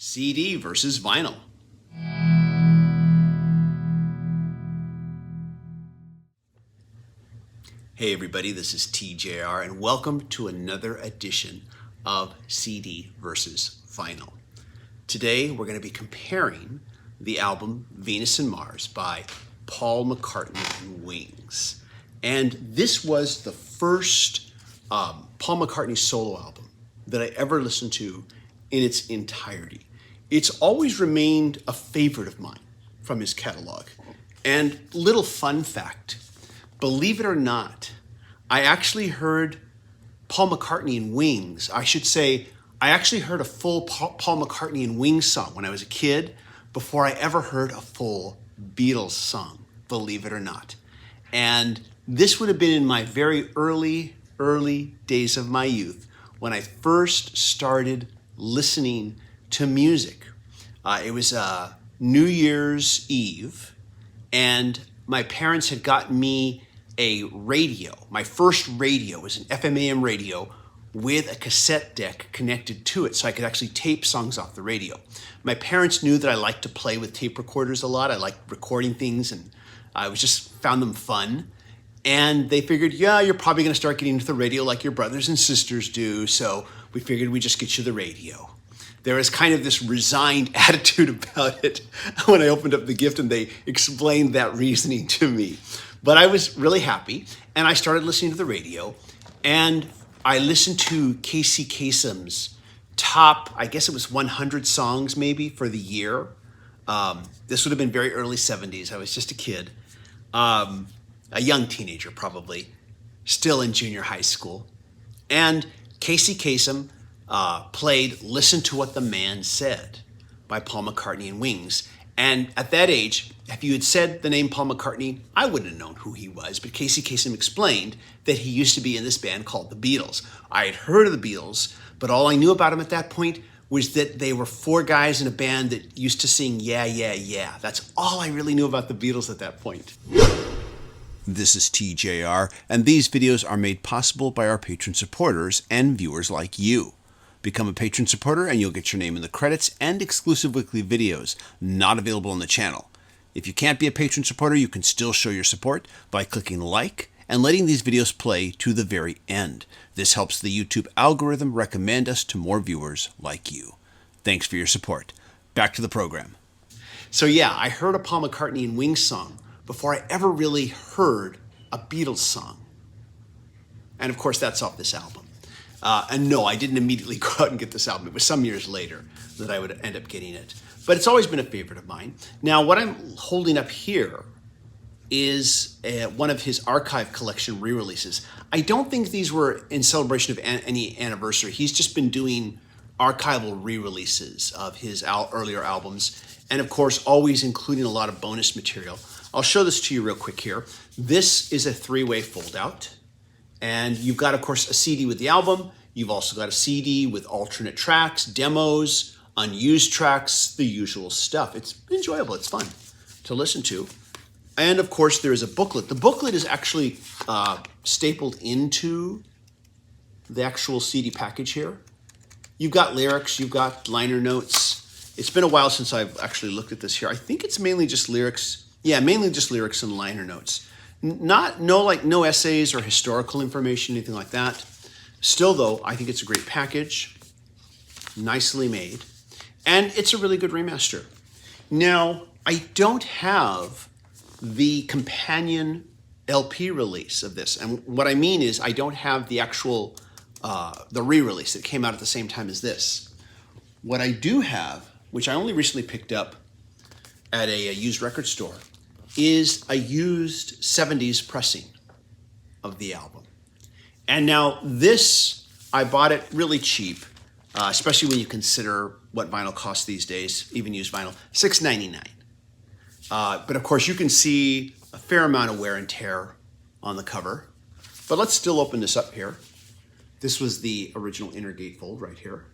CD versus vinyl. Hey everybody, this is TJR and welcome to another edition of CD versus vinyl. Today we're going to be comparing the album Venus and Mars by Paul McCartney and Wings. And this was the first Paul McCartney solo album that I ever listened to in its entirety. It's always remained a favorite of mine from his catalog. And little fun fact, believe it or not, I actually heard Paul McCartney and Wings. I should say, I actually heard a full Paul McCartney and Wings song when I was a kid before I ever heard a full Beatles song, believe it or not. And this would have been in my very early days of my youth when I first started listening to music. It was New Year's Eve, and my parents had gotten me a radio. My first radio was an FM/AM radio with a cassette deck connected to it, so I could actually tape songs off the radio. My parents knew that I liked to play with tape recorders a lot. I liked recording things, and I just found them fun. And they figured, yeah, you're probably going to start getting into the radio like your brothers and sisters do, so we figured we'd just get you the radio. There was kind of this resigned attitude about it when I opened up the gift and they explained that reasoning to me. But I was really happy, and I started listening to the radio, and I listened to Casey Kasem's top, I guess it was 100 songs maybe for the year. This would have been very early 70s. I was just a kid, a young teenager probably, still in junior high school. And Casey Kasem played Listen to What the Man Said by Paul McCartney and Wings. And at that age, if you had said the name Paul McCartney, I wouldn't have known who he was. But Casey Kasem explained that he used to be in this band called the Beatles. I had heard of the Beatles, but all I knew about him at that point was that they were four guys in a band that used to sing Yeah, Yeah, Yeah. That's all I really knew about the Beatles at that point. This is TJR, and these videos are made possible by our patron supporters and viewers like you. Become a patron supporter and you'll get your name in the credits and exclusive weekly videos not available on the channel. If you can't be a patron supporter, you can still show your support by clicking like and letting these videos play to the very end. This helps the YouTube algorithm recommend us to more viewers like you. Thanks for your support. Back to the program. So yeah, I heard a Paul McCartney and Wings song before I ever really heard a Beatles song. And of course, that's off this album. And no, I didn't immediately go out and get this album. It was some years later that I would end up getting it. But it's always been a favorite of mine. Now, what I'm holding up here is one of his archive collection re-releases. I don't think these were in celebration of any anniversary. He's just been doing archival re-releases of his earlier albums. And of course, always including a lot of bonus material. I'll show this to you real quick here. This is a three-way fold-out. And you've got, of course, a CD with the album. You've also got a CD with alternate tracks, demos, unused tracks, the usual stuff. It's enjoyable. It's fun to listen to. And, of course, there is a booklet. The booklet is actually stapled into the actual CD package here. You've got lyrics. You've got liner notes. It's been a while since I've actually looked at this here. I think it's mainly just lyrics. Yeah, mainly just lyrics and liner notes. No essays or historical information, anything like that. Still, though, I think it's a great package, nicely made, and it's a really good remaster. Now, I don't have the companion LP release of this, and what I mean is I don't have the actual, the re-release that came out at the same time as this. What I do have, which I only recently picked up at a used record store, is a used 70s pressing of the album. And now this, I bought it really cheap, especially when you consider what vinyl costs these days, even used vinyl, $6.99. But of course you can see a fair amount of wear and tear on the cover. But let's still open this up here. This was the original inner gatefold right here.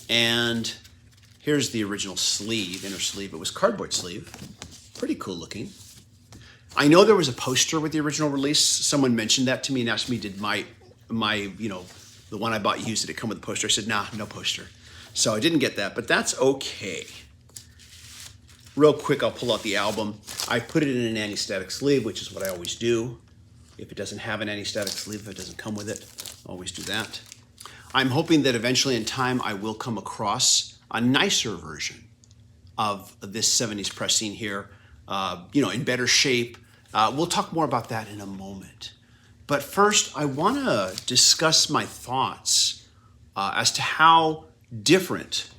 And here's the original sleeve, inner sleeve. It was cardboard sleeve. Pretty cool looking. I know there was a poster with the original release. Someone mentioned that to me and asked me, did my The one I bought used, did it come with a poster? I said, nah, no poster. So I didn't get that, but that's okay. Real quick, I'll pull out the album. I put it in an anti-static sleeve, which is what I always do. If it doesn't have an anti-static sleeve, if it doesn't come with it, I always do that. I'm hoping that eventually in time I will come across a nicer version of this 70s pressing here, in better shape. We'll talk more about that in a moment. But first, I want to discuss my thoughts as to how different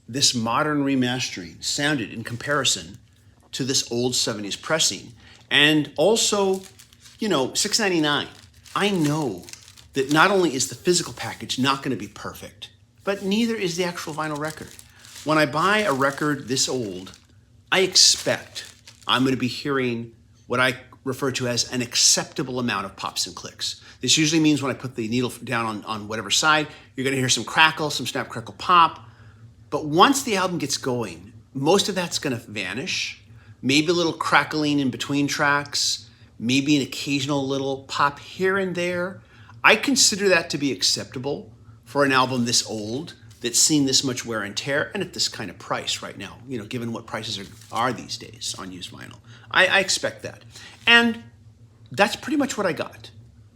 this modern remastering sounded in comparison to this old 70s pressing. And also, $6.99. I know that not only is the physical package not going to be perfect, but neither is the actual vinyl record. When I buy a record this old, I expect I'm going to be hearing what I refer to as an acceptable amount of pops and clicks. This usually means when I put the needle down on whatever side, you're going to hear some crackle, some snap, crackle, pop. But once the album gets going, most of that's going to vanish. Maybe a little crackling in between tracks, maybe an occasional little pop here and there. I consider that to be acceptable for an album this old that's seen this much wear and tear and at this kind of price right now, given what prices are these days on used vinyl. I expect that. And that's pretty much what I got.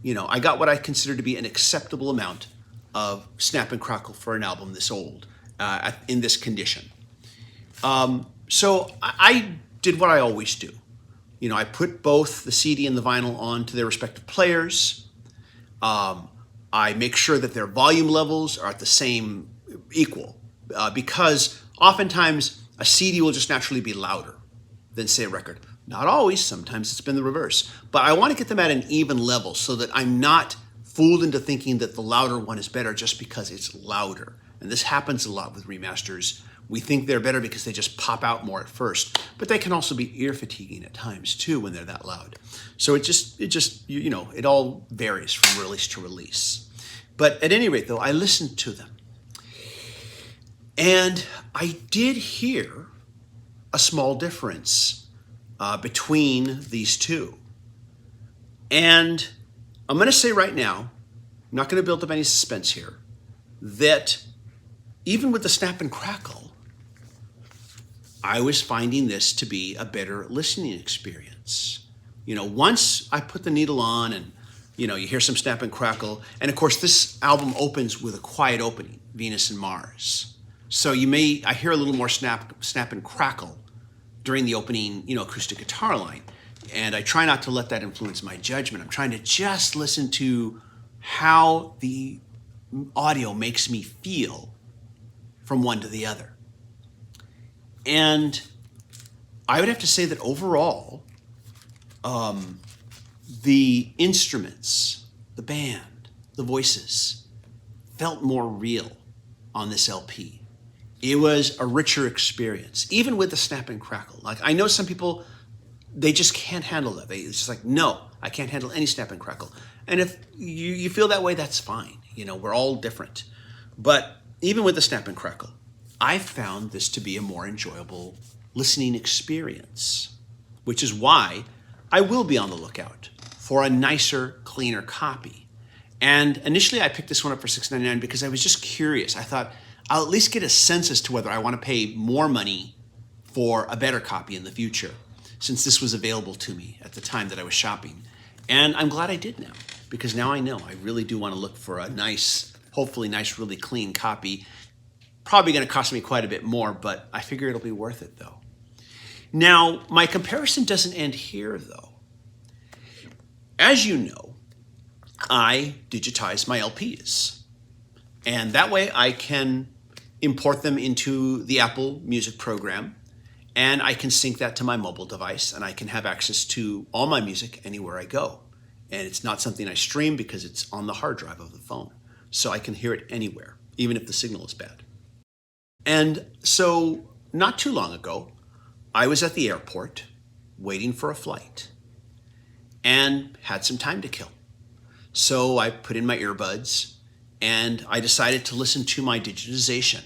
I got what I consider to be an acceptable amount of snap and crackle for an album this old in this condition. So I did what I always do. I put both the CD and the vinyl onto their respective players. I make sure that their volume levels are at the same equal because oftentimes a CD will just naturally be louder than, say, a record. Not always. Sometimes it's been the reverse. But I want to get them at an even level so that I'm not fooled into thinking that the louder one is better just because it's louder. And this happens a lot with remasters. We think they're better because they just pop out more at first, but they can also be ear fatiguing at times too when they're that loud. So it all varies from release to release. But at any rate, though, I listened to them. And I did hear a small difference between these two. And I'm going to say right now, I'm not going to build up any suspense here, that even with the snap and crackle, I was finding this to be a better listening experience. Once I put the needle on and, you hear some snap and crackle. And of course, this album opens with a quiet opening, Venus and Mars. So I hear a little more snap and crackle during the opening, acoustic guitar line. And I try not to let that influence my judgment. I'm trying to just listen to how the audio makes me feel from one to the other. And I would have to say that overall, the instruments, the band, the voices felt more real on this LP. It was a richer experience, even with the snap and crackle. Like, I know some people, they just can't handle that. It's just like, no, I can't handle any snap and crackle. And if you feel that way, that's fine. We're all different. But even with the snap and crackle, I found this to be a more enjoyable listening experience, which is why I will be on the lookout for a nicer, cleaner copy. And initially I picked this one up for $6.99 because I was just curious. I thought I'll at least get a sense as to whether I want to pay more money for a better copy in the future, since this was available to me at the time that I was shopping. And I'm glad I did now, because now I know I really do want to look for a nice, hopefully nice, really clean copy. Probably going to cost me quite a bit more, but I figure it'll be worth it, though. Now, my comparison doesn't end here, though. As you know, I digitize my LPs, and that way I can import them into the Apple Music program, and I can sync that to my mobile device, and I can have access to all my music anywhere I go. And it's not something I stream because it's on the hard drive of the phone, so I can hear it anywhere, even if the signal is bad. And so not too long ago, I was at the airport waiting for a flight and had some time to kill. So I put in my earbuds and I decided to listen to my digitization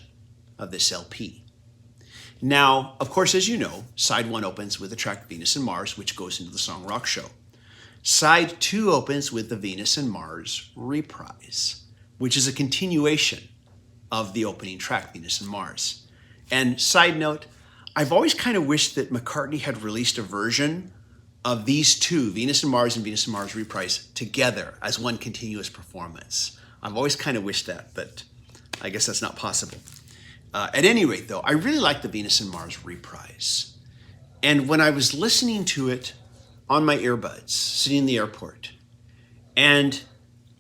of this LP. Now, of course, as you know, side 1 opens with the track Venus and Mars, which goes into the song Rock Show. Side 2 opens with the Venus and Mars reprise. which is a continuation of the opening track, Venus and Mars. And side note, I've always kind of wished that McCartney had released a version of these two, Venus and Mars and Venus and Mars Reprise, together as one continuous performance. I've always kind of wished that, but I guess that's not possible. At any rate, though, I really like the Venus and Mars Reprise. And when I was listening to it on my earbuds, sitting in the airport, and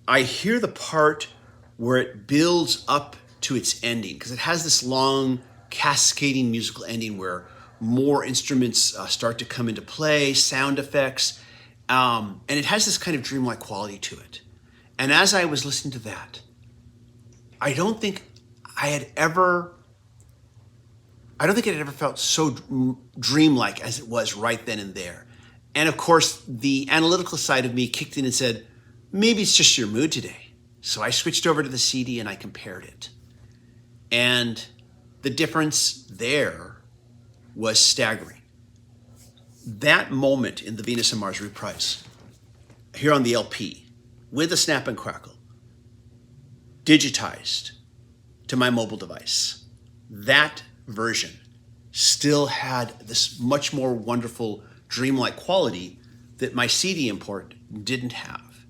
I hear the part where it builds up to its ending, because it has this long cascading musical ending where more instruments start to come into play, sound effects, and it has this kind of dreamlike quality to it. And as I was listening to that, I don't think it had ever felt so dreamlike as it was right then and there. And of course, the analytical side of me kicked in and said, maybe it's just your mood today. So I switched over to the CD and I compared it. And the difference there was staggering. That moment in the Venus and Mars Reprise, here on the LP, with a snap and crackle, digitized to my mobile device, that version still had this much more wonderful dreamlike quality that my CD import didn't have.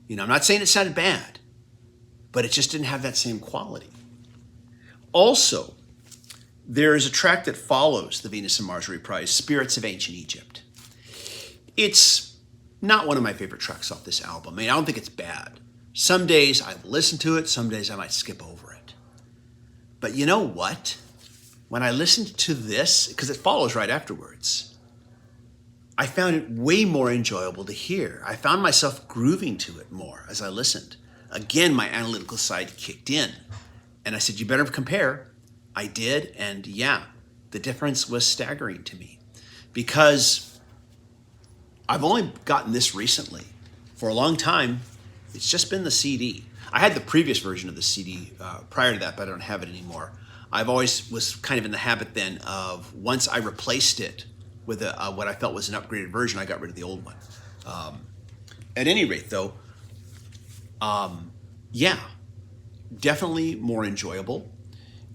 You know, I'm not saying it sounded bad, but it just didn't have that same quality. Also, there is a track that follows the Venus and Mars Reprise, Spirits of Ancient Egypt. It's not one of my favorite tracks off this album. I mean, I don't think it's bad. Some days I listen to it, some days I might skip over it. But you know what? When I listened to this, because it follows right afterwards, I found it way more enjoyable to hear. I found myself grooving to it more as I listened. Again, my analytical side kicked in. And I said, you better compare. I did, and yeah, the difference was staggering to me. Because I've only gotten this recently. For a long time, it's just been the CD. I had the previous version of the CD prior to that, but I don't have it anymore. I've always was kind of in the habit then of, once I replaced it with what I felt was an upgraded version, I got rid of the old one. At any rate, though, yeah, definitely more enjoyable.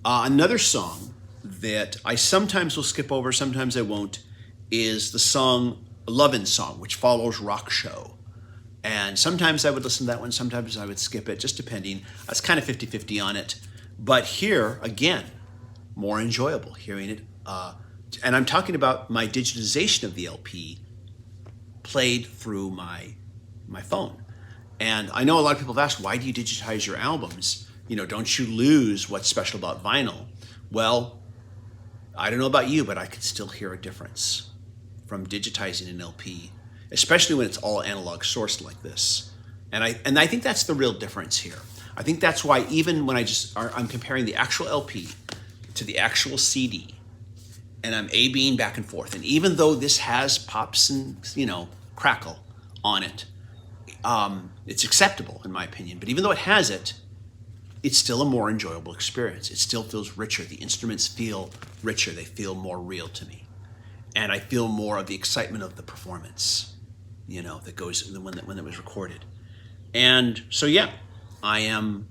Another song that I sometimes will skip over, sometimes I won't, is the song Lovin' Song, which follows Rock Show. And sometimes I would listen to that one, sometimes I would skip it, just depending. I was kind of 50-50 on it. But here, again, more enjoyable hearing it. And I'm talking about my digitization of the LP played through my phone. And I know a lot of people have asked, why do you digitize your albums? You know, don't you lose what's special about vinyl? Well, I don't know about you, but I could still hear a difference from digitizing an LP, especially when it's all analog sourced like this. And I think that's the real difference here. I think that's why even when I'm comparing the actual LP to the actual CD, and I'm A-Bing back and forth, and even though this has pops and, crackle on it, it's acceptable in my opinion. But even though it has it, it's still a more enjoyable experience. It still feels richer. The instruments feel richer. They feel more real to me. And I feel more of the excitement of the performance, that goes when it was recorded. And so, yeah, I am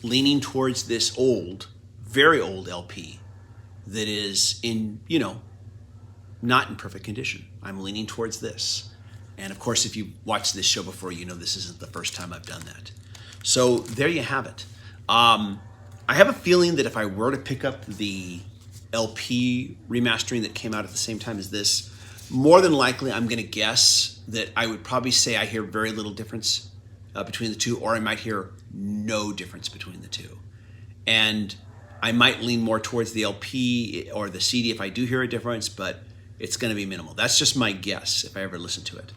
leaning towards this old, very old LP that is not in perfect condition. I'm leaning towards this. And of course, if you watched this show before, this isn't the first time I've done that. So there you have it. I have a feeling that if I were to pick up the LP remastering that came out at the same time as this, more than likely I'm going to guess that I would probably say I hear very little difference between the two, or I might hear no difference between the two. And I might lean more towards the LP or the CD if I do hear a difference, but it's going to be minimal. That's just my guess if I ever listen to it.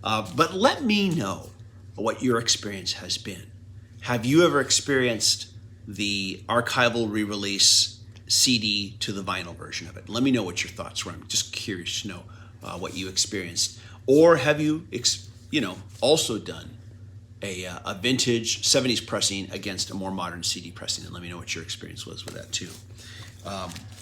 But let me know what your experience has been. Have you ever experienced the archival re-release CD to the vinyl version of it? Let me know what your thoughts were. I'm just curious to know what you experienced. Or have you, also done a vintage 70s pressing against a more modern CD pressing? And let me know what your experience was with that too.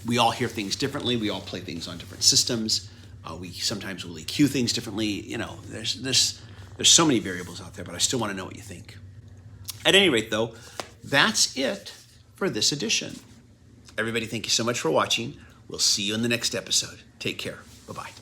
We all hear things differently. We all play things on different systems. We sometimes will EQ things differently. There's so many variables out there, but I still want to know what you think. At any rate, though, that's it for this edition. Everybody, thank you so much for watching. We'll see you in the next episode. Take care. Bye-bye.